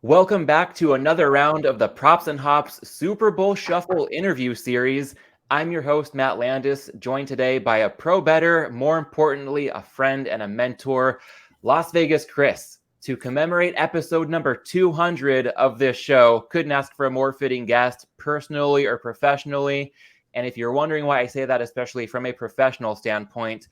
Welcome back to another round of the Props and Hops Super Bowl Shuffle interview series. I'm your host, Matt Landis, joined today by a pro bettor, more importantly, a friend and a mentor, Las Vegas Cris. To commemorate episode number 200 of this show, couldn't ask for a more fitting guest, personally or professionally. And if you're wondering why I say that, especially from a professional standpoint,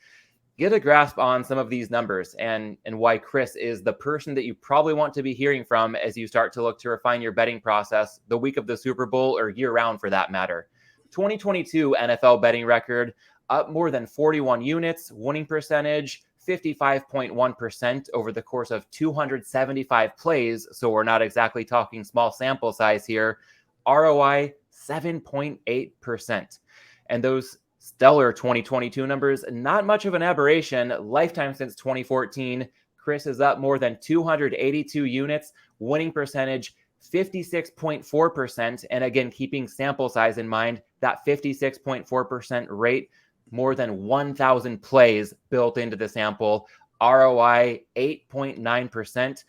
get a grasp on some of these numbers and why Cris is the person that you probably want to be hearing from as you start to look to refine your betting process the week of the Super Bowl or year round for that matter. 2022 NFL betting record up more than 41 units, winning percentage 55.1% over the course of 275 plays. So we're not exactly talking small sample size here. ROI 7.8%. And those stellar 2022 numbers, not much of an aberration. Lifetime since 2014, Cris is up more than 282 units, winning percentage 56.4%. And again, keeping sample size in mind, that 56.4% rate, more than 1,000 plays built into the sample, ROI 8.9%.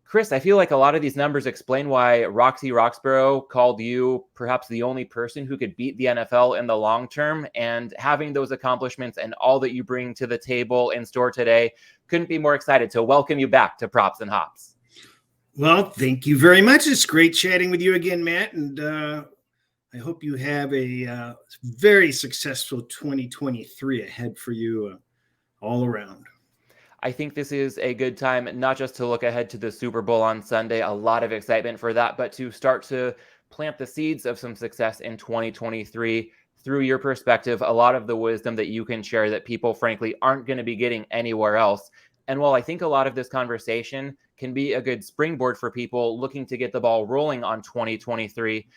Cris, I feel like a lot of these numbers explain why Roxy Roxborough called you perhaps the only person who could beat the NFL in the long term. And having those accomplishments and all that you bring to the table in store today, couldn't be more excited to welcome you back to Props and Hops. Well, thank you very much. It's great chatting with you again, Matt. And I hope you have a very successful 2023 ahead for you all around. I think this is a good time, not just to look ahead to the Super Bowl on Sunday, a lot of excitement for that, but to start to plant the seeds of some success in 2023 through your perspective, a lot of the wisdom that you can share that people, frankly, aren't going to be getting anywhere else. And while I think a lot of this conversation can be a good springboard for people looking to get the ball rolling on 2023,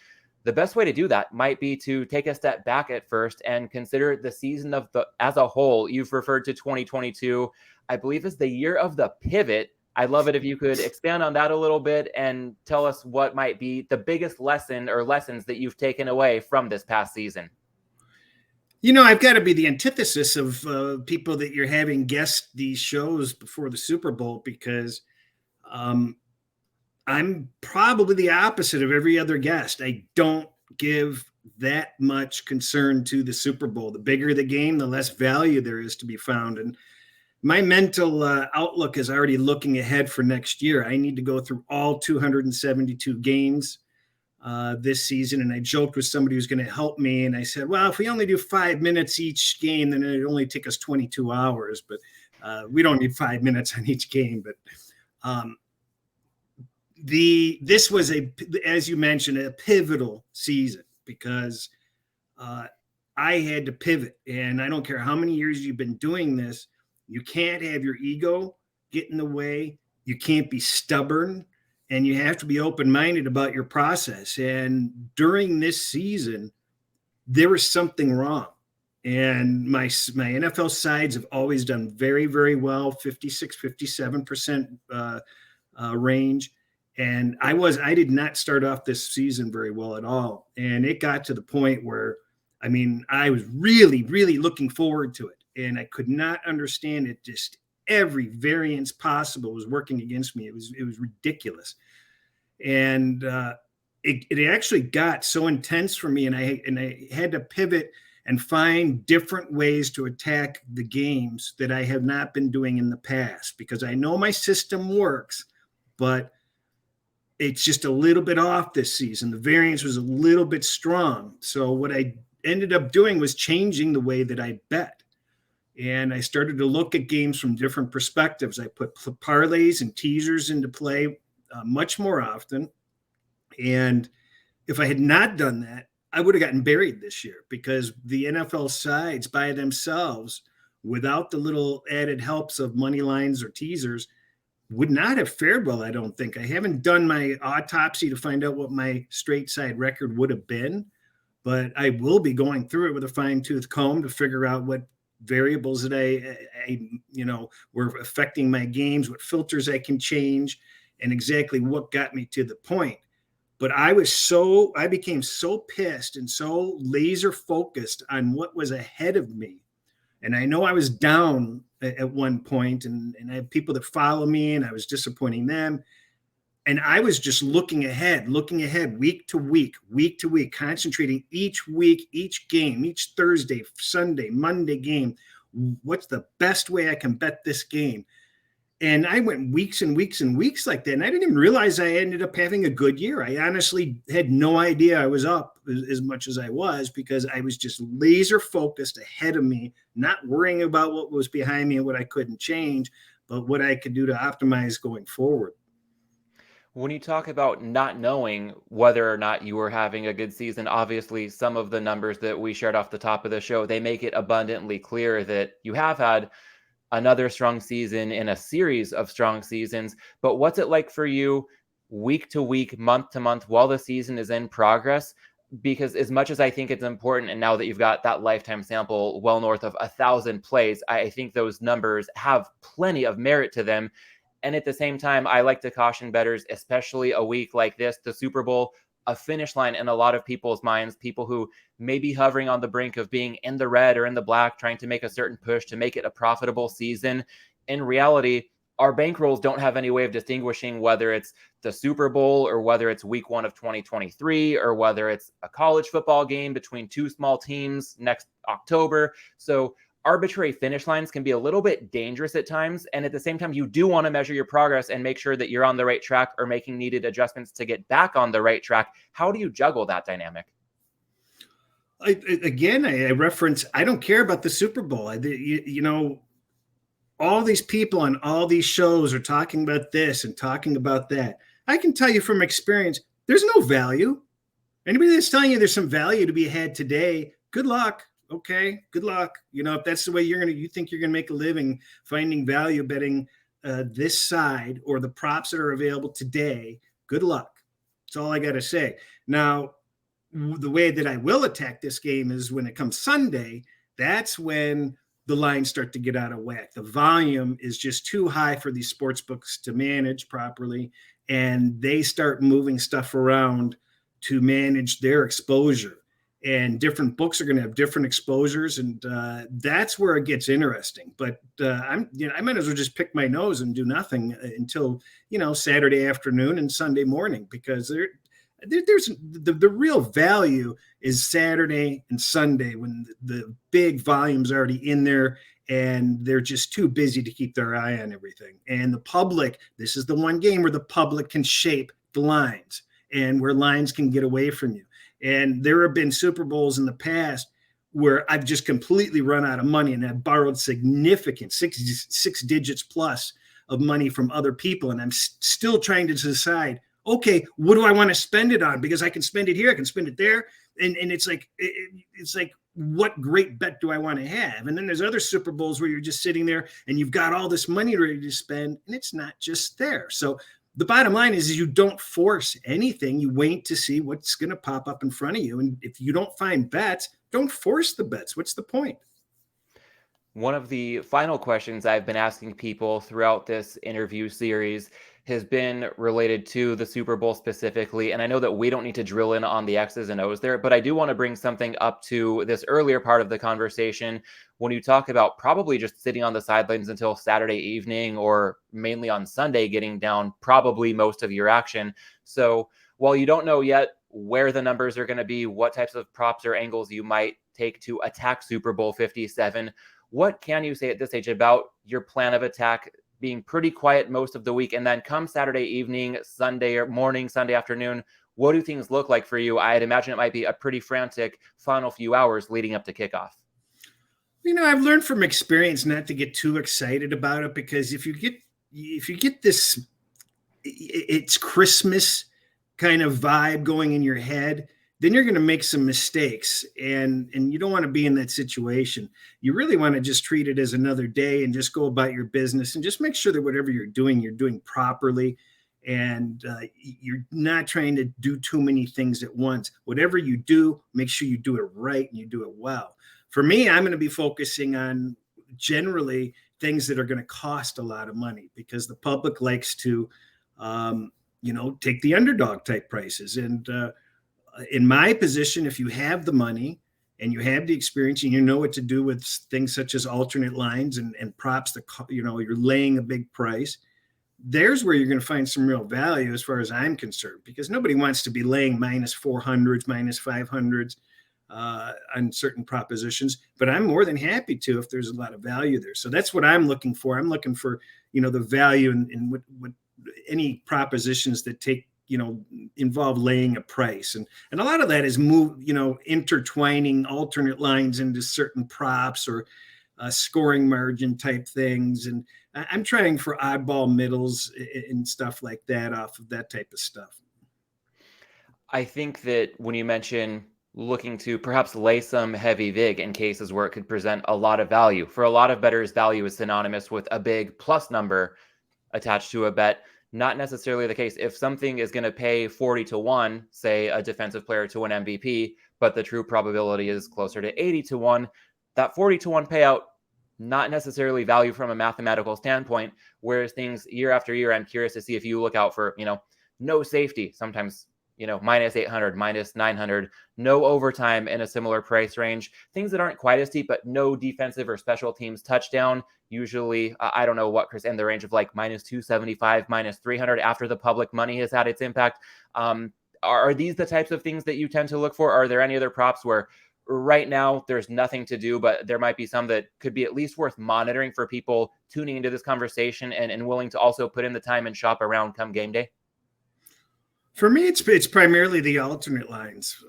the best way to do that might be to take a step back at first and consider the season as a whole. You've referred to 2022, I believe, as the year of the pivot. I'd love it if you could expand on that a little bit and tell us what might be the biggest lesson or lessons that you've taken away from this past season. You know, I've got to be the antithesis of people that you're having guest these shows before the Super Bowl because I'm probably the opposite of every other guest. I don't give that much concern to the Super Bowl. The bigger the game, the less value there is to be found. And my mental outlook is already looking ahead for next year. I need to go through all 272 games this season. And I joked with somebody who's going to help me. And I said, well, if we only do 5 minutes each game, then it'd only take us 22 hours. But we don't need 5 minutes on each game. But this was as you mentioned, a pivotal season because I had to pivot, and I don't care how many years you've been doing this, you can't have your ego get in the way. You can't be stubborn, and you have to be open-minded about your process. And during this season, there was something wrong. And my NFL sides have always done very, very well, 56, 57% range. And I did not start off this season very well at all. And it got to the point where, I mean, I was really, really looking forward to it. And I could not understand it. Just every variance possible was working against me. It was ridiculous. And it actually got so intense for me. And I had to pivot and find different ways to attack the games that I have not been doing in the past, because I know my system works, but it's just a little bit off this season. The variance was a little bit strong. So what I ended up doing was changing the way that I bet. And I started to look at games from different perspectives. I put parlays and teasers into play much more often. And if I had not done that, I would have gotten buried this year, because the NFL sides by themselves, without the little added helps of money lines or teasers, would not have fared well, I don't think. I haven't done my autopsy to find out what my straight side record would have been, but I will be going through it with a fine-tooth comb to figure out what variables that I were affecting my games, what filters I can change, and exactly what got me to the point. But I became so pissed and so laser focused on what was ahead of me. And I know I was down at one point, and I have people that follow me, and I was disappointing them. And I was just looking ahead, week to week, concentrating each week, each game, each Thursday, Sunday, Monday game. What's the best way I can bet this game? And I went weeks and weeks and weeks like that. And I didn't even realize I ended up having a good year. I honestly had no idea I was up as much as I was, because I was just laser focused ahead of me, not worrying about what was behind me and what I couldn't change, but what I could do to optimize going forward. When you talk about not knowing whether or not you were having a good season, obviously some of the numbers that we shared off the top of the show, they make it abundantly clear that you have had another strong season in a series of strong seasons. But what's it like for you week to week, month to month, while the season is in progress? Because as much as I think it's important, and now that you've got that lifetime sample well north of 1,000 plays, I think those numbers have plenty of merit to them. And at the same time, I like to caution bettors, especially a week like this, the Super Bowl, a finish line in a lot of people's minds, people who may be hovering on the brink of being in the red or in the black, trying to make a certain push to make it a profitable season. In reality, our bankrolls don't have any way of distinguishing whether it's the Super Bowl or whether it's week 1 of 2023 or whether it's a college football game between two small teams next October. So arbitrary finish lines can be a little bit dangerous at times. And at the same time, you do want to measure your progress and make sure that you're on the right track or making needed adjustments to get back on the right track. How do you juggle that dynamic? I reference, I don't care about the Super Bowl. All these people on all these shows are talking about this and talking about that. I can tell you from experience, there's no value. Anybody that's telling you there's some value to be had today, good luck. Okay, good luck. If that's the way you think you're gonna make a living finding value betting this side or the props that are available today, good luck. That's all I got to say. Now, the way that I will attack this game is when it comes Sunday. That's when the lines start to get out of whack. The volume is just too high for these sports books to manage properly, and they start moving stuff around to manage their exposure. And different books are going to have different exposures, and that's where it gets interesting. But I might as well just pick my nose and do nothing until Saturday afternoon and Sunday morning, because there's the real value is Saturday and Sunday when the big volume's already in there and they're just too busy to keep their eye on everything. And the public, this is the one game where the public can shape the lines and where lines can get away from you. And there have been Super Bowls in the past where I've just completely run out of money and I've borrowed significant six digits plus of money from other people. And I'm still trying to decide, okay, what do I want to spend it on? Because I can spend it here, I can spend it there. And it's like, what great bet do I want to have? And then there's other Super Bowls where you're just sitting there and you've got all this money ready to spend and it's not just there. So the bottom line is you don't force anything. You wait to see what's going to pop up in front of you. And if you don't find bets, don't force the bets. What's the point? One of the final questions I've been asking people throughout this interview series has been related to the Super Bowl specifically. And I know that we don't need to drill in on the X's and O's there, but I do want to bring something up to this earlier part of the conversation when you talk about probably just sitting on the sidelines until Saturday evening or mainly on Sunday, getting down probably most of your action. So while you don't know yet where the numbers are going to be, what types of props or angles you might take to attack Super Bowl 57, what can you say at this stage about your plan of attack being pretty quiet most of the week? And then come Saturday evening, Sunday or morning, Sunday afternoon, what do things look like for you? I'd imagine it might be a pretty frantic final few hours leading up to kickoff. I've learned from experience not to get too excited about it, because if you get this, it's Christmas kind of vibe going in your head, then you're going to make some mistakes, and you don't want to be in that situation. You really want to just treat it as another day and just go about your business and just make sure that whatever you're doing properly, and you're not trying to do too many things at once. Whatever you do, make sure you do it right and you do it well. For me, I'm going to be focusing on generally things that are going to cost a lot of money, because the public likes to, take the underdog type prices. And in my position, if you have the money and you have the experience and you know what to do with things such as alternate lines and props that, you're laying a big price, there's where you're going to find some real value as far as I'm concerned, because nobody wants to be laying minus 400s, minus 500s on certain propositions. But I'm more than happy to if there's a lot of value there. So that's what I'm looking for. I'm looking for, the value in what any propositions that involve laying a price. And a lot of that is intertwining alternate lines into certain props or scoring margin type things. And I'm trying for oddball middles and stuff like that off of that type of stuff. I think that when you mention looking to perhaps lay some heavy vig in cases where it could present a lot of value, for a lot of bettors, value is synonymous with a big plus number attached to a bet. Not necessarily the case. If something is going to pay 40-1, say a defensive player to win MVP, but the true probability is closer to 80-1, that 40-1 payout, not necessarily value from a mathematical standpoint. Whereas things year after year, I'm curious to see if you look out for, no safety, sometimes, minus 800, minus 900, no overtime in a similar price range, things that aren't quite as deep, but no defensive or special teams touchdown. Usually, I don't know what, Chris, in the range of like minus 275, minus 300 after the public money has had its impact. Are these the types of things that you tend to look for? Are there any other props where right now there's nothing to do, but there might be some that could be at least worth monitoring for people tuning into this conversation and willing to also put in the time and shop around come game day? For me, it's primarily the alternate lines.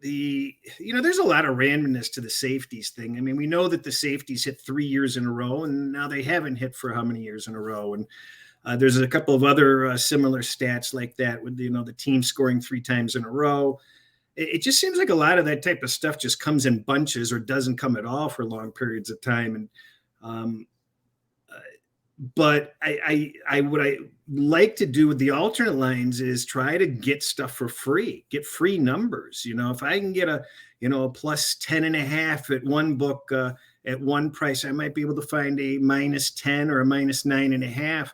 There's a lot of randomness to the safeties thing. I mean, we know that the safeties hit 3 years in a row, and now they haven't hit for how many years in a row. And there's a couple of other similar stats like that with, the team scoring 3 times in a row. It just seems like a lot of that type of stuff just comes in bunches or doesn't come at all for long periods of time. And, but what I like to do with the alternate lines is try to get stuff for free, get free numbers. If I can get a plus 10.5 at one book at one price, I might be able to find a minus 10 or a minus 9.5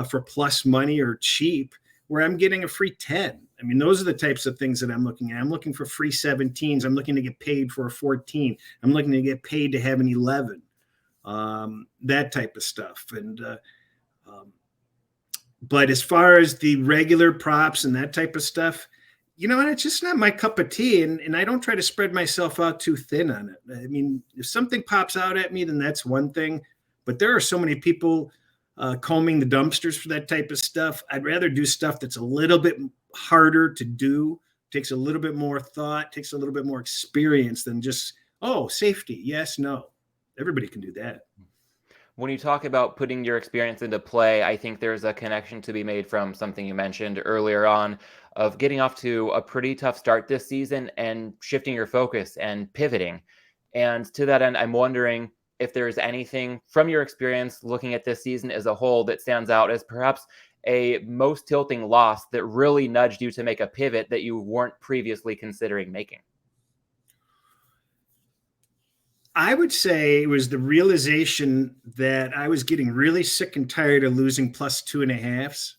for plus money or cheap, where I'm getting a free 10. I mean, those are the types of things that I'm looking at. I'm looking for free 17s. I'm looking to get paid for a 14. I'm looking to get paid to have an 11. That type of stuff. And but as far as the regular props and that type of stuff, it's just not my cup of tea. And I don't try to spread myself out too thin on it. I mean, if something pops out at me, then that's one thing. But there are so many people combing the dumpsters for that type of stuff. I'd rather do stuff that's a little bit harder to do, takes a little bit more thought, takes a little bit more experience than just, safety. Yes, no. Everybody can do that. When you talk about putting your experience into play, I think there's a connection to be made from something you mentioned earlier on of getting off to a pretty tough start this season and shifting your focus and pivoting. And to that end, I'm wondering if there's anything from your experience looking at this season as a whole that stands out as perhaps a most tilting loss that really nudged you to make a pivot that you weren't previously considering making. I would say it was the realization that I was getting really sick and tired of losing plus 2.5s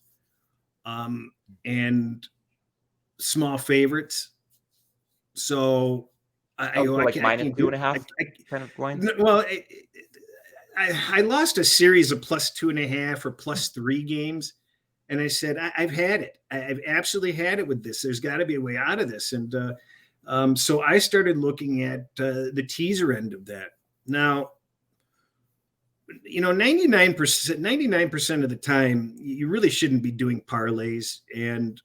and small favorites. So minus 2.5 kind of coins? Well, I lost a series of plus 2.5 or plus 3 games. And I said, I've had it. I've absolutely had it with this. There's got to be a way out of this. And so I started looking at the teaser end of that. Now, 99% of the time, you really shouldn't be doing parlays. And,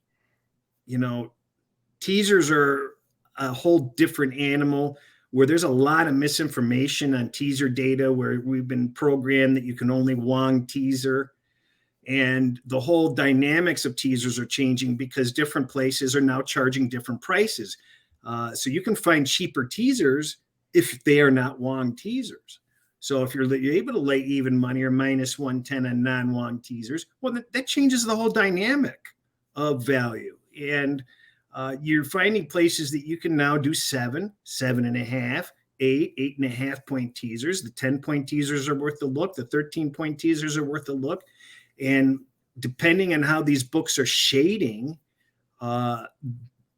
teasers are a whole different animal where there's a lot of misinformation on teaser data, where we've been programmed that you can only Wong teaser. And the whole dynamics of teasers are changing because different places are now charging different prices. So you can find cheaper teasers if they are not Wong teasers. So if you're able to lay even money or minus 110 on non-Wong teasers, well, that changes the whole dynamic of value. And you're finding places that you can now do 7, 7.5, 8, 8.5 point teasers. The 10-point teasers are worth the look. The 13-point teasers are worth the look. And depending on how these books are shading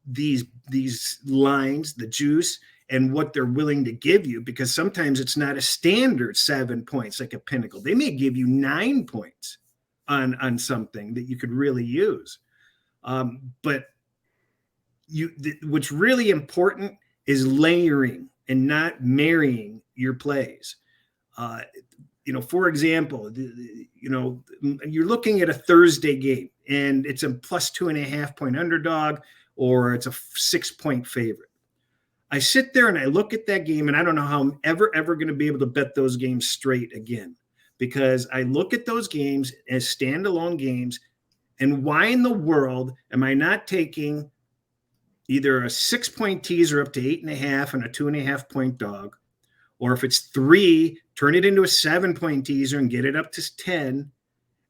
these lines, the juice, and what they're willing to give you, because sometimes it's not a standard 7 points like a Pinnacle. They may give you 9 points on something that you could really use. But what's really important is layering and not marrying your plays. For example, you're looking at a Thursday game and it's a plus 2.5 point underdog, or it's a 6 point favorite. I sit there and I look at that game and I don't know how I'm ever going to be able to bet those games straight again, because I look at those games as standalone games. And why in the world am I not taking either a 6 point teaser up to 8.5 and a 2.5 point dog, or if it's 3, turn it into a 7 point teaser and get it up to 10,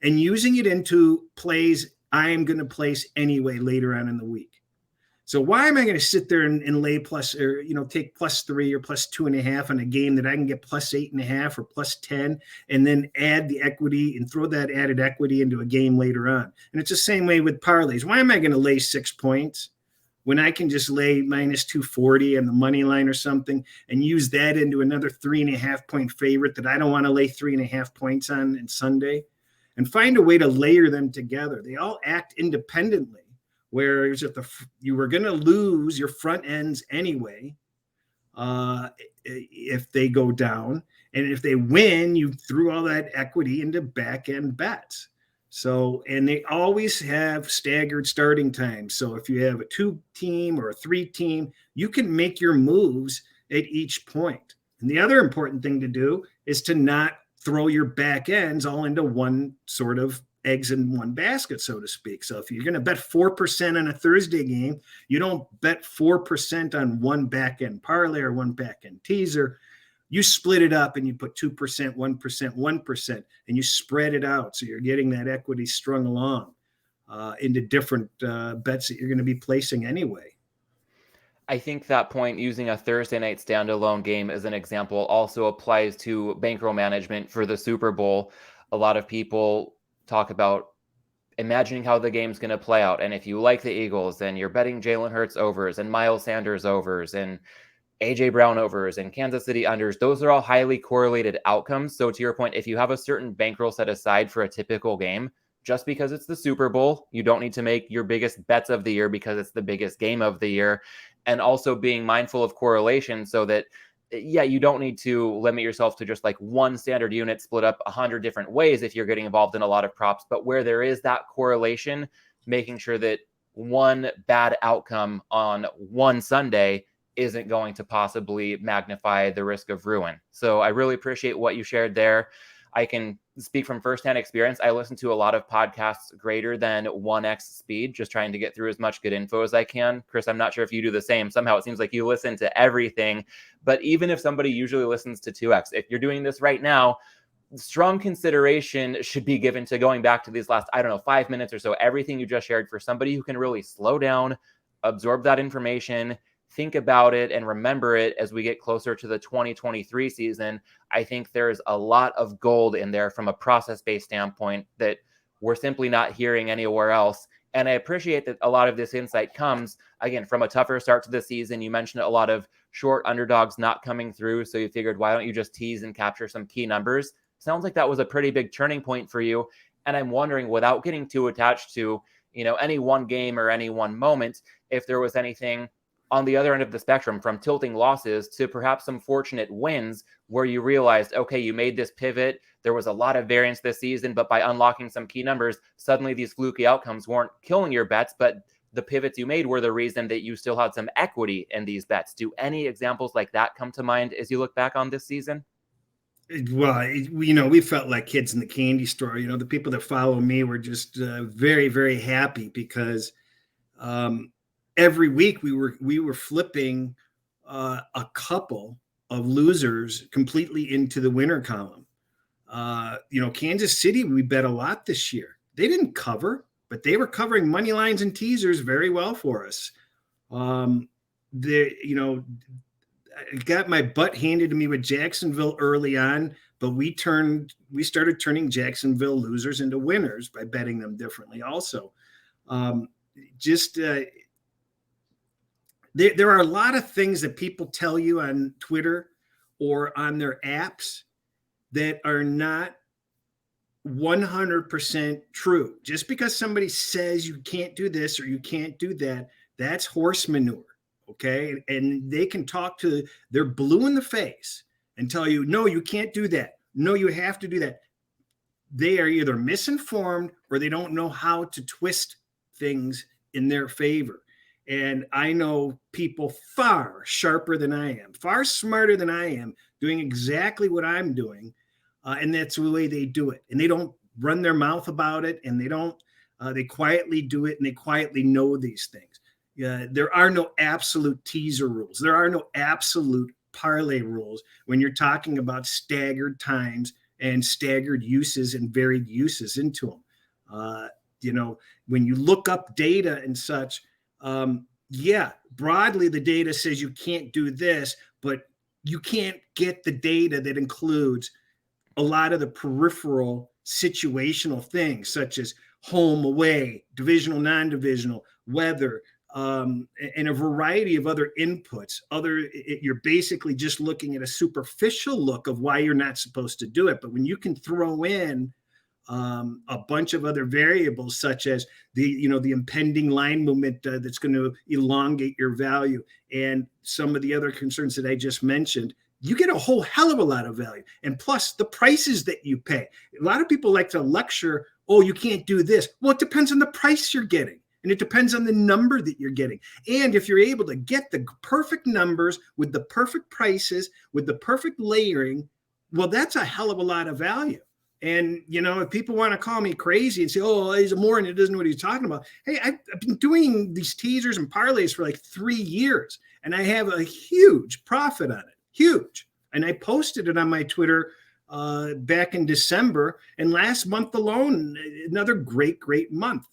and using it into plays I am going to place anyway later on in the week? So why am I going to sit there and lay plus, or take plus 3 or plus 2.5 on a game that I can get plus 8.5 or plus 10, and then add the equity and throw that added equity into a game later on? And it's the same way with parlays. Why am I going to lay 6 points when I can just lay minus 240 on the money line or something and use that into another 3.5 point favorite that I don't want to lay 3.5 points on Sunday? And find a way to layer them together. They all act independently. Whereas if you were going to lose your front ends anyway, if they go down, and if they win, you threw all that equity into back end bets. So, and they always have staggered starting times. So if you have a 2 team or a 3 team, you can make your moves at each point. And the other important thing to do is to not throw your back ends all into one sort of eggs in one basket, so to speak. So if you're going to bet 4% on a Thursday game, you don't bet 4% on one back end parlay or one back end teaser. You split it up and you put 2%, 1%, 1%, and you spread it out. So you're getting that equity strung along into different bets that you're going to be placing anyway. I think that point, using a Thursday night standalone game as an example, also applies to bankroll management for the Super Bowl. A lot of people talk about imagining how the game's going to play out. And if you like the Eagles, then you're betting Jalen Hurts overs and Miles Sanders overs and AJ Brown overs and Kansas City unders. Those are all highly correlated outcomes. So to your point, if you have a certain bankroll set aside for a typical game, just because it's the Super Bowl, you don't need to make your biggest bets of the year because it's the biggest game of the year. And also being mindful of correlation so that, yeah, you don't need to limit yourself to just like one standard unit split up 100 different ways if you're getting involved in a lot of props. But where there is that correlation, making sure that one bad outcome on one Sunday isn't going to possibly magnify the risk of ruin. So I really appreciate what you shared there. I can speak from firsthand experience. I listen to a lot of podcasts greater than 1x speed, just trying to get through as much good info as I can. Chris, I'm not sure if you do the same. Somehow it seems like you listen to everything. But even if somebody usually listens to 2x, if you're doing this right now, strong consideration should be given to going back to these last, 5 minutes or so, everything you just shared, for somebody who can really slow down, absorb that information, think about it, and remember it as we get closer to the 2023 season. I think there's a lot of gold in there from a process-based standpoint that we're simply not hearing anywhere else. And I appreciate that a lot of this insight comes, again, from a tougher start to the season. You mentioned a lot of short underdogs not coming through, so you figured, why don't you just tease and capture some key numbers? Sounds like that was a pretty big turning point for you. And I'm wondering, without getting too attached to, any one game or any one moment, if there was anything on the other end of the spectrum, from tilting losses to perhaps some fortunate wins, where you realized, okay, you made this pivot. There was a lot of variance this season, but by unlocking some key numbers, suddenly these fluky outcomes weren't killing your bets, but the pivots you made were the reason that you still had some equity in these bets. Do any examples like that come to mind as you look back on this season? Well, we felt like kids in the candy store. The people that follow me were just very, very happy because every week we were flipping a couple of losers completely into the winner column. Kansas City, we bet a lot this year. They didn't cover, but they were covering money lines and teasers very well for us. I got my butt handed to me with Jacksonville early on, but we started turning Jacksonville losers into winners by betting them differently also. there are a lot of things that people tell you on Twitter or on their apps that are not 100% true. Just because somebody says you can't do this or you can't do that, that's horse manure. Okay. And they can they're blue in the face and tell you, no, you can't do that. No, you have to do that. They are either misinformed or they don't know how to twist things in their favor. And I know people far sharper than I am, far smarter than I am, doing exactly what I'm doing. And that's the way they do it. And they don't run their mouth about it. And they quietly do it. And they quietly know these things. There are no absolute teaser rules. There are no absolute parlay rules when you're talking about staggered times and staggered uses and varied uses into them. When you look up data and such, broadly the data says you can't do this, but you can't get the data that includes a lot of the peripheral situational things, such as home, away, divisional, non-divisional, weather, and a variety of other inputs. You're basically just looking at a superficial look of why you're not supposed to do it. But when you can throw in a bunch of other variables, such as the impending line movement that's going to elongate your value, and some of the other concerns that I just mentioned, you get a whole hell of a lot of value. And plus the prices that you pay. A lot of people like to lecture, oh, you can't do this. Well, it depends on the price you're getting. And it depends on the number that you're getting. And if you're able to get the perfect numbers with the perfect prices, with the perfect layering, well, that's a hell of a lot of value. And, if people want to call me crazy and say, oh, he's a moron, he doesn't know what he's talking about. Hey, I've been doing these teasers and parlays for like 3 years, and I have a huge profit on it. Huge. And I posted it on my Twitter back in December. And last month alone, another great month.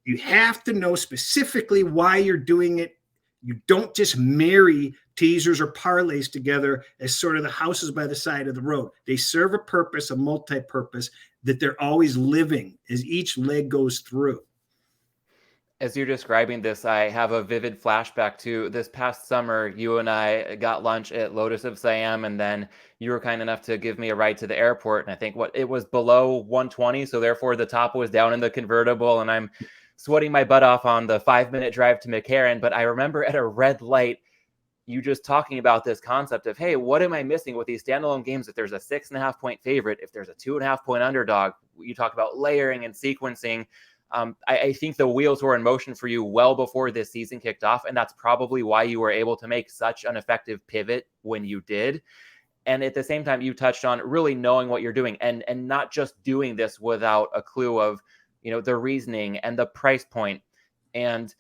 You have to know specifically why you're doing it. You don't just marry teasers or parlays together as sort of the houses by the side of the road. They serve a purpose, a multi-purpose that they're always living as each leg goes through. As you're describing this, I have a vivid flashback to this past summer. You and I got lunch at Lotus of Siam, and then you were kind enough to give me a ride to the airport. And I think it was below 120, so therefore the top was down in the convertible, and I'm sweating my butt off on the 5-minute drive to McCarran. But I remember at a red light, you just talking about this concept of, hey, what am I missing with these standalone games? If there's a 6.5 point favorite, if there's a 2.5 point underdog, you talk about layering and sequencing. I think the wheels were in motion for you well before this season kicked off. And that's probably why you were able to make such an effective pivot when you did. And at the same time, you touched on really knowing what you're doing and not just doing this without a clue of, the reasoning and the price point. And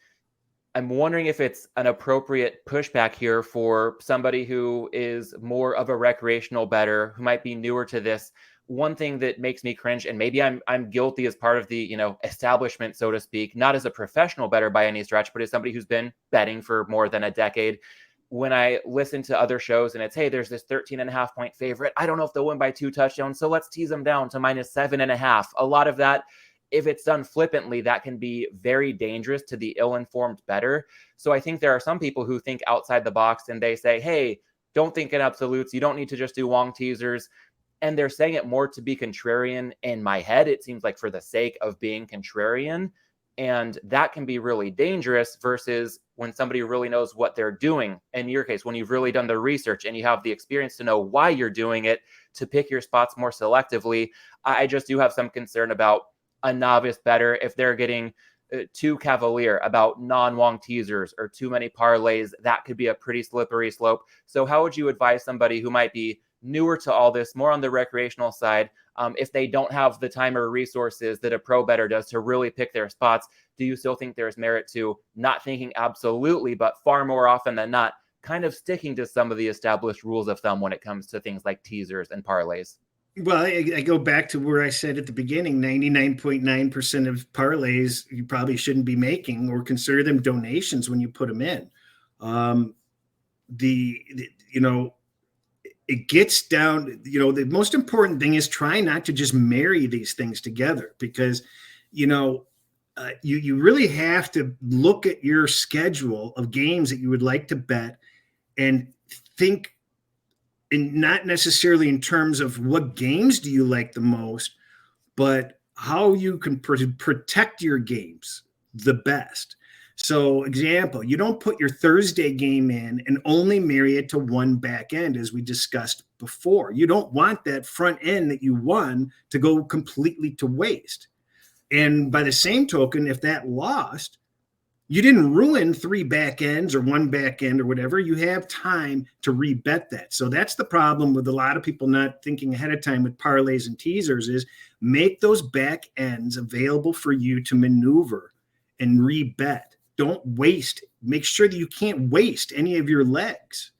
I'm wondering if it's an appropriate pushback here for somebody who is more of a recreational bettor, who might be newer to this. One thing that makes me cringe, and maybe I'm guilty as part of the establishment, so to speak, not as a professional bettor by any stretch, but as somebody who's been betting for more than a decade. When I listen to other shows and it's, hey, there's this 13.5 point favorite, I don't know if they'll win by 2 touchdowns, so let's tease them down to -7.5. A lot of that, if it's done flippantly, that can be very dangerous to the ill-informed bettor. So I think there are some people who think outside the box and they say, hey, don't think in absolutes. You don't need to just do long teasers. And they're saying it more to be contrarian. In my head, it seems like for the sake of being contrarian. And that can be really dangerous versus when somebody really knows what they're doing. In your case, when you've really done the research and you have the experience to know why you're doing it, to pick your spots more selectively. I just do have some concern about a novice bettor if they're getting too cavalier about non-long teasers or too many parlays. That could be a pretty slippery slope. So how would you advise somebody who might be newer to all this, more on the recreational side, if they don't have the time or resources that a pro bettor does to really pick their spots? Do you still think there's merit to not thinking absolutely, but far more often than not, kind of sticking to some of the established rules of thumb when it comes to things like teasers and parlays? Well, I go back to where I said at the beginning, 99.9% of parlays you probably shouldn't be making or consider them donations when you put them in. It gets down, the most important thing is try not to just marry these things together because, you really have to look at your schedule of games that you would like to bet and think, and not necessarily in terms of what games do you like the most, but how you can protect your games the best. So, example, you don't put your Thursday game in and only marry it to one back end, as we discussed before. You don't want that front end that you won to go completely to waste. And by the same token, if that lost, you didn't ruin three back ends or one back end or whatever. You have time to rebet that. So that's the problem with a lot of people not thinking ahead of time with parlays and teasers, is make those back ends available for you to maneuver and rebet. Don't waste. Make sure that you can't waste any of your legs.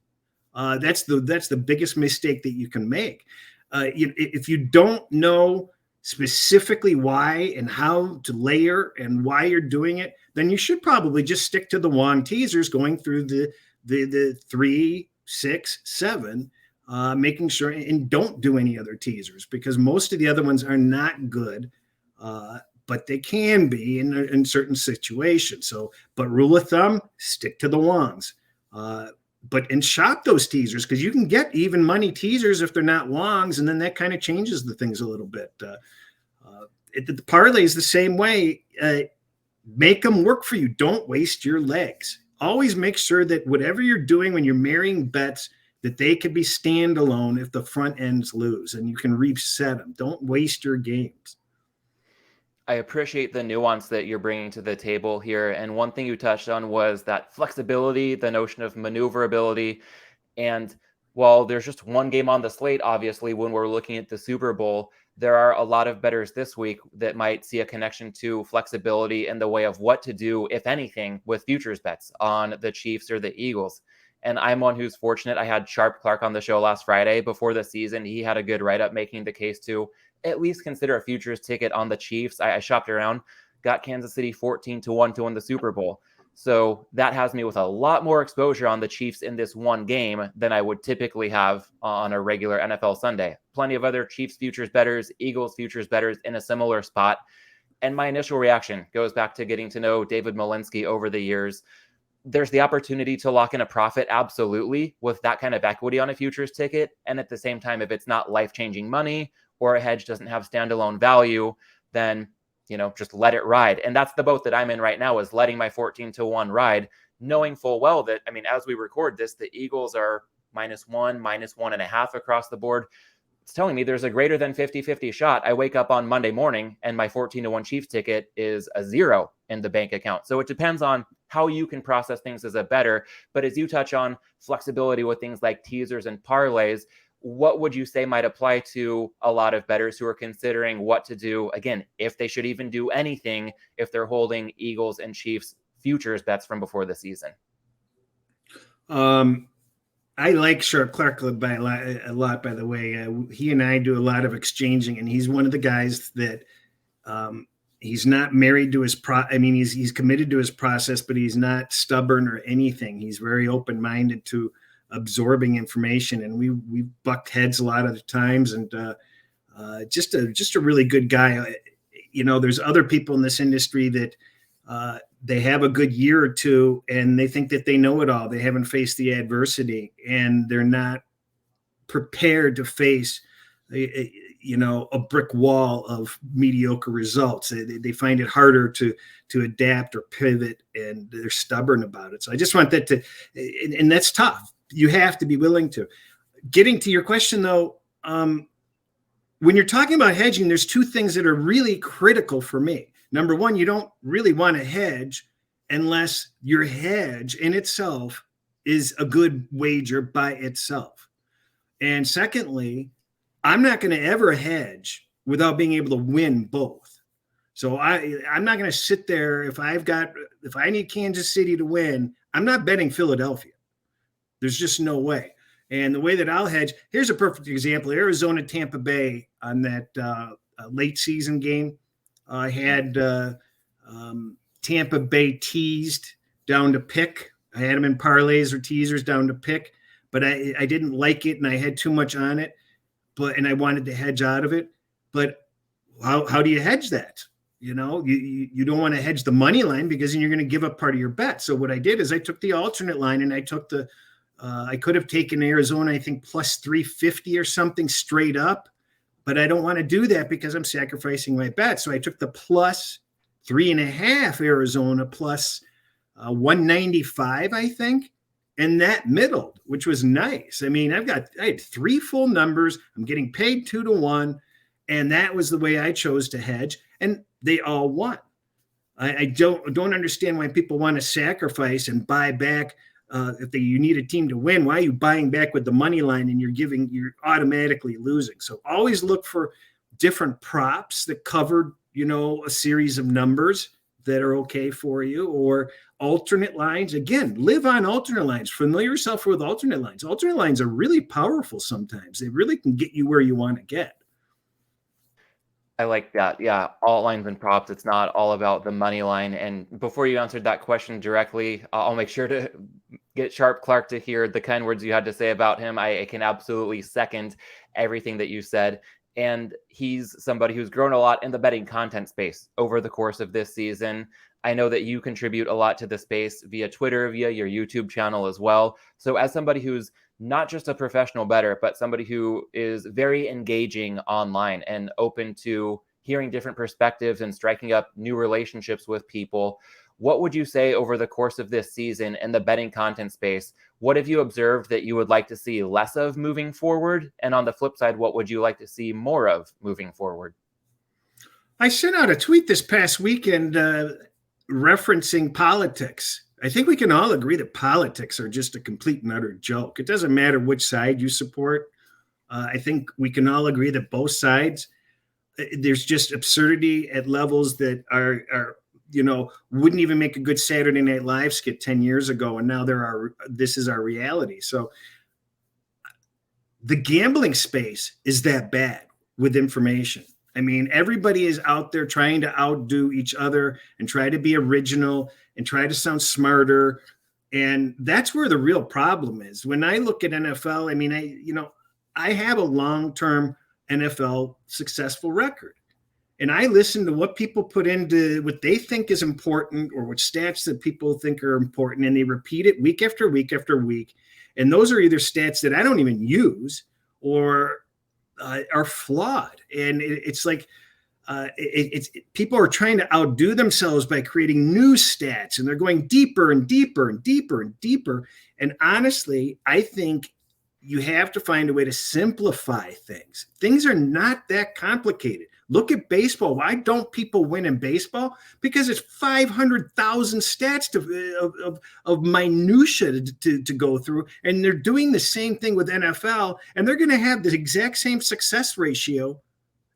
That's the biggest mistake that you can make. If you don't know specifically why and how to layer and why you're doing it, then you should probably just stick to the Wong teasers, going through the 3, 6, 7, making sure, and don't do any other teasers, because most of the other ones are not good, but they can be in certain situations. So, but rule of thumb, stick to the Wongs. And shop those teasers, because you can get even money teasers if they're not longs, and then that kind of changes the things a little bit. The parlay is the same way. Make them work for you. Don't waste your legs. Always make sure that whatever you're doing when you're marrying bets, that they can be standalone if the front ends lose, and you can reset them. Don't waste your games. I appreciate the nuance that you're bringing to the table here. And one thing you touched on was that flexibility, the notion of maneuverability. And while there's just one game on the slate, obviously, when we're looking at the Super Bowl, there are a lot of bettors this week that might see a connection to flexibility in the way of what to do, if anything, with futures bets on the Chiefs or the Eagles. And I'm one who's fortunate. I had Sharp Clark on the show last Friday before the season. He had a good write-up making the case to at least consider a futures ticket on the Chiefs. I shopped around, got Kansas City 14-1 to win the Super Bowl. So that has me with a lot more exposure on the Chiefs in this one game than I would typically have on a regular NFL Sunday. Plenty of other Chiefs futures bettors, Eagles futures bettors in a similar spot. And my initial reaction goes back to getting to know David Malinsky over the years. There's the opportunity to lock in a profit, absolutely, with that kind of equity on a futures ticket. And at the same time, if it's not life-changing money or a hedge doesn't have standalone value, then just let it ride. And that's the boat that I'm in right now, is letting my 14-1 ride, knowing full well that, as we record this, the Eagles are -1, -1.5 across the board. It's telling me there's a greater than 50-50 shot. I wake up on Monday morning and my 14-1 Chiefs ticket is a 0 in the bank account. So it depends on how you can process things as a bettor. But as you touch on flexibility with things like teasers and parlays, what would you say might apply to a lot of bettors who are considering what to do, again, if they should even do anything, if they're holding Eagles and Chiefs futures bets from before the season? I like Sharp Clark a lot, by the way. He and I do a lot of exchanging, and he's one of the guys that he's not married to his he's committed to his process, but he's not stubborn or anything. He's very open-minded to absorbing information, and we bucked heads a lot of the times, and just a really good guy. There's other people in this industry that they have a good year or two and they think that they know it all. They haven't faced the adversity, and they're not prepared to face a brick wall of mediocre results. They find it harder to adapt or pivot, and they're stubborn about it. So I just want that and that's tough. You have to be willing to. Getting to your question, though, when you're talking about hedging, there's two things that are really critical for me. Number one, you don't really want to hedge unless your hedge in itself is a good wager by itself. And secondly, I'm not going to ever hedge without being able to win both. So I'm not going to sit there if I need Kansas City to win, I'm not betting Philadelphia. There's just no way. And the way that I'll hedge, here's a perfect example. Arizona, Tampa Bay on that late season game. I had Tampa Bay teased down to pick. I had them in parlays or teasers down to pick, but I didn't like it, and I had too much on it. And I wanted to hedge out of it. But how do you hedge that? You know, you don't want to hedge the money line because then you're going to give up part of your bet. So what I did is I took the alternate line and I took I could have taken Arizona, I think plus 350 or something straight up, but I don't want to do that because I'm sacrificing my bet. So I took the plus 3.5 Arizona plus 195, I think. And that middled, which was nice. I mean, I had 3 full numbers. I'm getting paid 2-1. And that was the way I chose to hedge. And they all won. I don't understand why people want to sacrifice and buy back. You need a team to win, why are you buying back with the money line and you're automatically losing? So always look for different props that covered, a series of numbers that are okay for you, or alternate lines. Again, live on alternate lines. Familiar yourself with alternate lines. Alternate lines are really powerful sometimes. They really can get you where you want to get. I like that. Yeah, all lines and props. It's not all about the money line. And before you answered that question directly, I'll make sure to get Sharp Clark to hear the kind words you had to say about him. I can absolutely second everything that you said. And he's somebody who's grown a lot in the betting content space over the course of this season. I know that you contribute a lot to the space via Twitter, via your YouTube channel as well. So as somebody who's not just a professional bettor, but somebody who is very engaging online and open to hearing different perspectives and striking up new relationships with people, what would you say over the course of this season in the betting content space? What have you observed that you would like to see less of moving forward? And on the flip side, what would you like to see more of moving forward? I sent out a tweet this past weekend referencing politics. I think we can all agree that politics are just a complete and utter joke. It doesn't matter which side you support. I think we can all agree that both sides, there's just absurdity at levels that are wouldn't even make a good Saturday Night Live skit 10 years ago. And now this is our reality. So the gambling space is that bad with information. I mean, everybody is out there trying to outdo each other and try to be original and try to sound smarter. And that's where the real problem is. When I look at NFL, I mean, I have a long-term NFL successful record. And I listen to what people put into what they think is important or what stats that people think are important. And they repeat it week after week after week. And those are either stats that I don't even use or are flawed. And it's like, people are trying to outdo themselves by creating new stats, and they're going deeper and deeper and deeper and deeper. And honestly, I think you have to find a way to simplify things. Things are not that complicated. Look at baseball. Why don't people win in baseball? Because it's 500,000 stats of minutia to go through. And they're doing the same thing with NFL, and they're going to have the exact same success ratio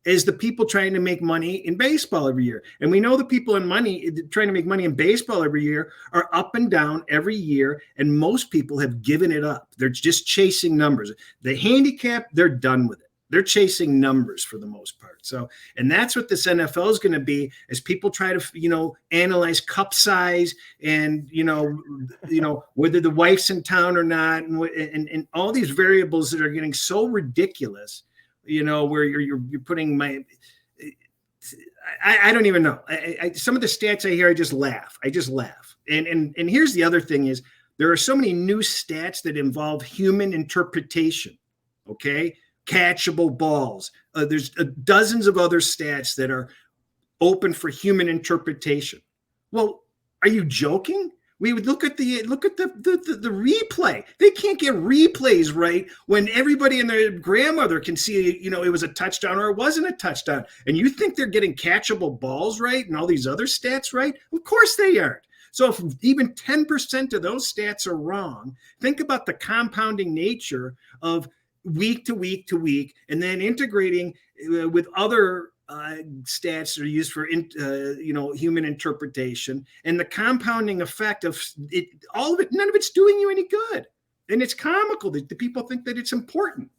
as the people trying to make money in baseball every year. And we know the people trying to make money in baseball every year are up and down every year. And most people have given it up. They're just chasing numbers. The handicap, they're done with it. They're chasing numbers for the most part. So, and that's what this NFL is going to be as people try to, analyze cup size and, whether the wife's in town or not. And all these variables that are getting so ridiculous, where you're putting I don't even know. Some of the stats I hear, I just laugh. And here's the other thing is there are so many new stats that involve human interpretation. Okay. Catchable balls. There's dozens of other stats that are open for human interpretation. Well, are you joking? We would look at the replay. They can't get replays right when everybody and their grandmother can see, it was a touchdown or it wasn't a touchdown. And you think they're getting catchable balls right and all these other stats right? Of course they aren't. So if even 10% of those stats are wrong, think about the compounding nature of week to week to week, and then integrating with other stats that are used for human interpretation, and the compounding effect of it. All of it, none of it's doing you any good, and it's comical that the people think that it's important.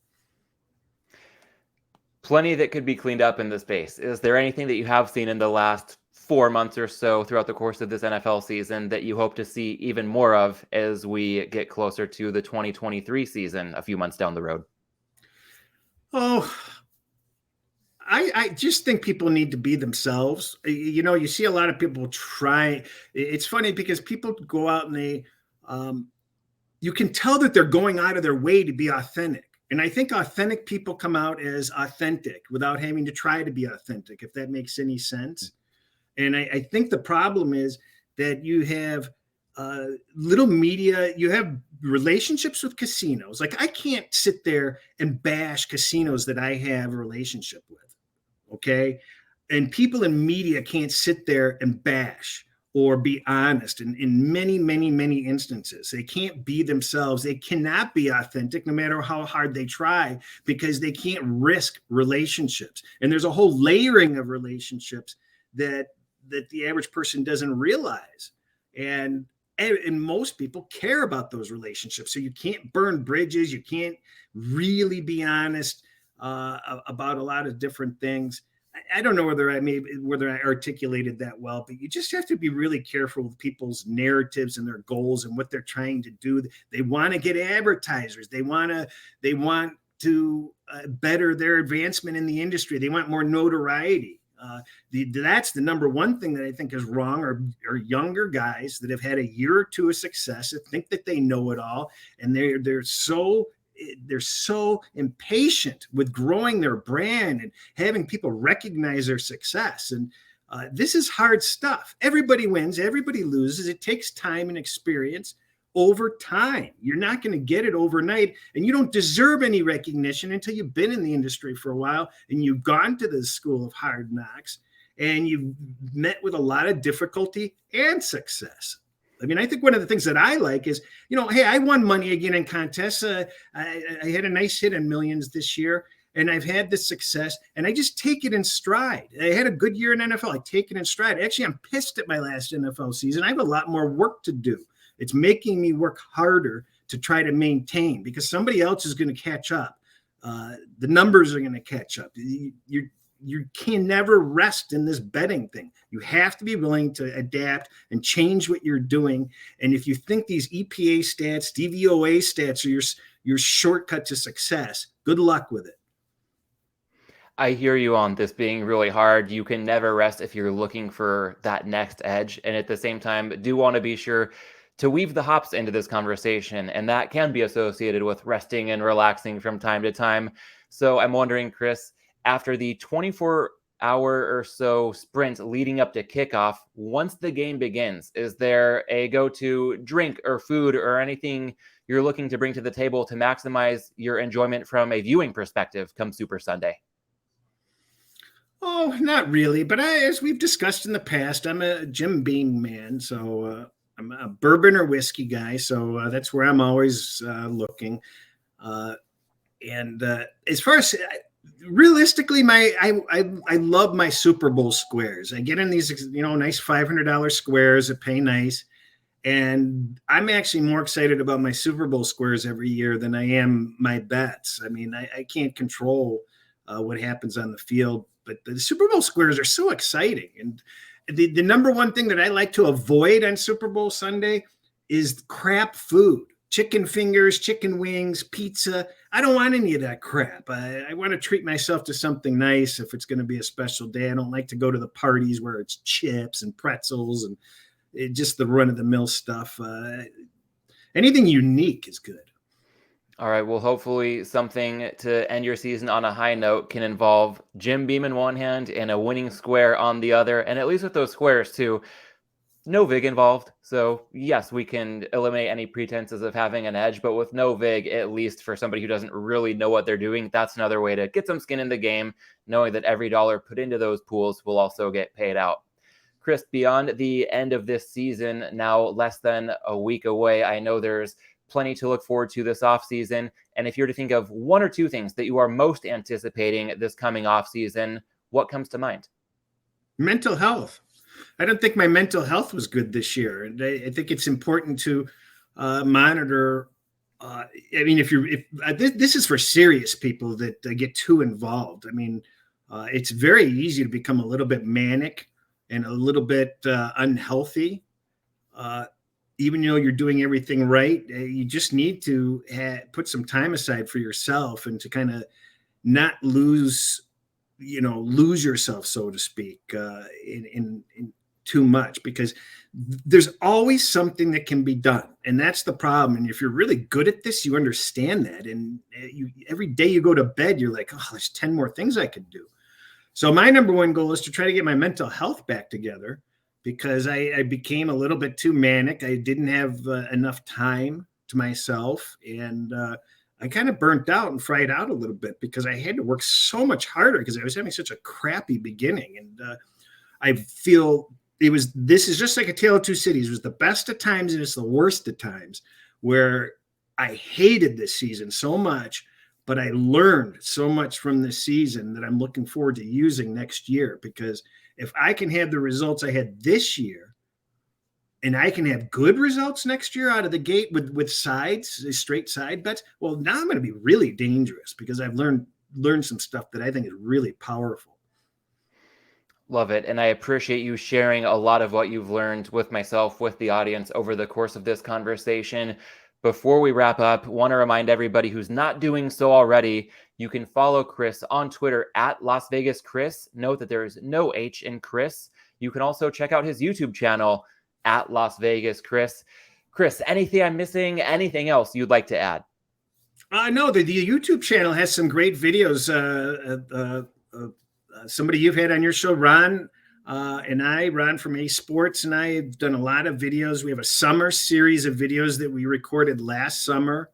Plenty that could be cleaned up in the space. Is there anything that you have seen in the last 4 months or so throughout the course of this NFL season that you hope to see even more of as we get closer to the 2023 season a few months down the road? Oh, I just think people need to be themselves. You see a lot of people try. It's funny because people go out and you can tell that they're going out of their way to be authentic. And I think authentic people come out as authentic without having to try to be authentic, if that makes any sense. And I think the problem is that you have little media, you have relationships with casinos. Like, I can't sit there and bash casinos that I have a relationship with. Okay. And people in media can't sit there and bash or be honest. In many, many, many instances, they can't be themselves. They cannot be authentic no matter how hard they try, because they can't risk relationships. And there's a whole layering of relationships that the average person doesn't realize. And most people care about those relationships. So you can't burn bridges. You can't really be honest about a lot of different things. I don't know whether I articulated that well, but you just have to be really careful with people's narratives and their goals and what they're trying to do. They want to get advertisers. They want to better their advancement in the industry. They want more notoriety. That's the number one thing that I think is wrong, are younger guys that have had a year or two of success that think that they know it all, and they're so impatient with growing their brand and having people recognize their success. And this is hard stuff. Everybody wins, everybody loses. It takes time and experience over time. You're not going to get it overnight, and you don't deserve any recognition until you've been in the industry for a while and you've gone to the school of hard knocks and you've met with a lot of difficulty and success. I mean, I think one of the things that I like is, hey, I won money again in contests. I had a nice hit in millions this year, and I've had this success, and I just take it in stride. I had a good year in NFL. I take it in stride. Actually, I'm pissed at my last NFL season. I have a lot more work to do. It's making me work harder to try to maintain, because somebody else is going to catch up. The numbers are going to catch up. You can never rest in this betting thing. You have to be willing to adapt and change what you're doing. And if you think these EPA stats, DVOA stats are your shortcut to success, good luck with it. I hear you on this being really hard. You can never rest if you're looking for that next edge. And at the same time, do want to be sure to weave the hops into this conversation. And that can be associated with resting and relaxing from time to time. So I'm wondering, Chris, after the 24-hour or so sprint leading up to kickoff, once the game begins, is there a go-to drink or food or anything you're looking to bring to the table to maximize your enjoyment from a viewing perspective come Super Sunday? Oh, not really. But as we've discussed in the past, I'm a Jim Beam man. So I'm a bourbon or whiskey guy. So that's where I'm always looking. And as far as realistically, I love my Super Bowl squares. I get in these, nice $500 squares that pay nice. And I'm actually more excited about my Super Bowl squares every year than I am my bets. I mean, I can't control what happens on the field, but the Super Bowl squares are so exciting. And the number one thing that I like to avoid on Super Bowl Sunday is crap food. Chicken fingers, chicken wings, pizza. I don't want any of that crap. I want to treat myself to something nice if it's going to be a special day. I don't like to go to the parties where it's chips and pretzels and just the run-of-the-mill stuff. Anything unique is good. All right. Well, hopefully something to end your season on a high note can involve Jim Beam in one hand and a winning square on the other. And at least with those squares too, no VIG involved. So yes, we can eliminate any pretenses of having an edge, but with no VIG, at least for somebody who doesn't really know what they're doing, that's another way to get some skin in the game, knowing that every dollar put into those pools will also get paid out. Chris, beyond the end of this season, now less than a week away, I know there's plenty to look forward to this offseason. And if you're to think of one or two things that you are most anticipating this coming offseason, what comes to mind? Mental health. I don't think my mental health was good this year. And I think it's important to monitor. I mean, this is for serious people that get too involved. I mean, it's very easy to become a little bit manic and a little bit unhealthy. Even though you're doing everything right, you just need to put some time aside for yourself and to kind of not lose lose yourself, so to speak, in too much, because there's always something that can be done. And that's the problem. And if you're really good at this, you understand that. And every day you go to bed, you're like, oh, there's 10 more things I could do. So my number one goal is to try to get my mental health back together, because I became a little bit too manic. I didn't have enough time to myself. And I kind of burnt out and fried out a little bit, because I had to work so much harder because I was having such a crappy beginning. And I feel this is just like a tale of two cities. It was the best at times and it's the worst at times, where I hated this season so much, but I learned so much from this season that I'm looking forward to using next year. Because if I can have the results I had this year, and I can have good results next year out of the gate with sides, straight side bets, well, now I'm going to be really dangerous, because I've learned some stuff that I think is really powerful. Love it. And I appreciate you sharing a lot of what you've learned with myself, with the audience over the course of this conversation. Before we wrap up, want to remind everybody who's not doing so already, you can follow Cris on Twitter at Las Vegas Cris. Note that there is no H in Cris. You can also check out his YouTube channel at Las Vegas Cris. Cris, anything I'm missing? Anything else you'd like to add? No, the YouTube channel has some great videos. Somebody you've had on your show, Ron, Ron from A Sports, and I have done a lot of videos. We have a summer series of videos that we recorded last summer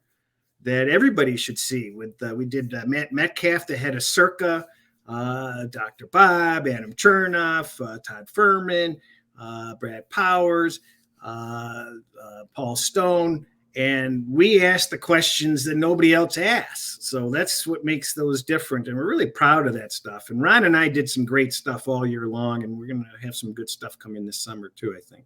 that everybody should see. We did Matt Metcalf, the head of Circa, Dr. Bob, Adam Chernoff, Todd Furman, Brad Powers, Paul Stone. And we ask the questions that nobody else asks. So that's what makes those different. And we're really proud of that stuff. And Ron and I did some great stuff all year long. And we're going to have some good stuff coming this summer too, I think.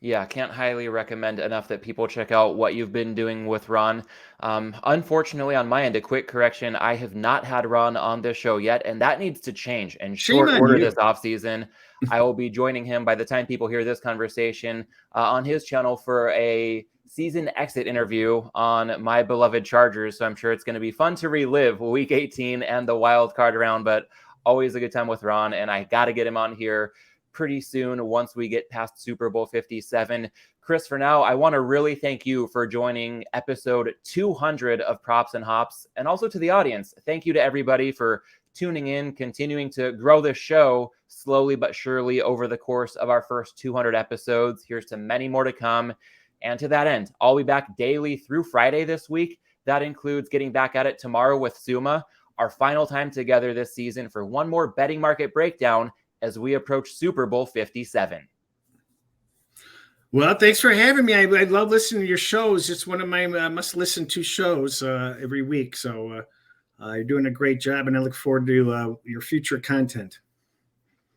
Yeah, can't highly recommend enough that people check out what you've been doing with Ron. Unfortunately, on my end, a quick correction. I have not had Ron on this show yet, and that needs to change in short order this offseason. I will be joining him by the time people hear this conversation on his channel for a season exit interview on my beloved Chargers. So I'm sure it's going to be fun to relive Week 18 and the wild card round, but always a good time with Ron, and I got to get him on here pretty soon once we get past Super Bowl 57. Cris, for now, I want to really thank you for joining episode 200 of Props and Hops, and also to the audience. Thank you to everybody for tuning in, continuing to grow this show slowly but surely over the course of our first 200 episodes. Here's to many more to come. And to that end, I'll be back daily through Friday this week. That includes getting back at it tomorrow with Suma, our final time together this season for one more betting market breakdown as we approach Super Bowl 57. Well, thanks for having me. I love listening to your shows. It's one of my must-listen-to shows every week. So you're doing a great job, and I look forward to your future content.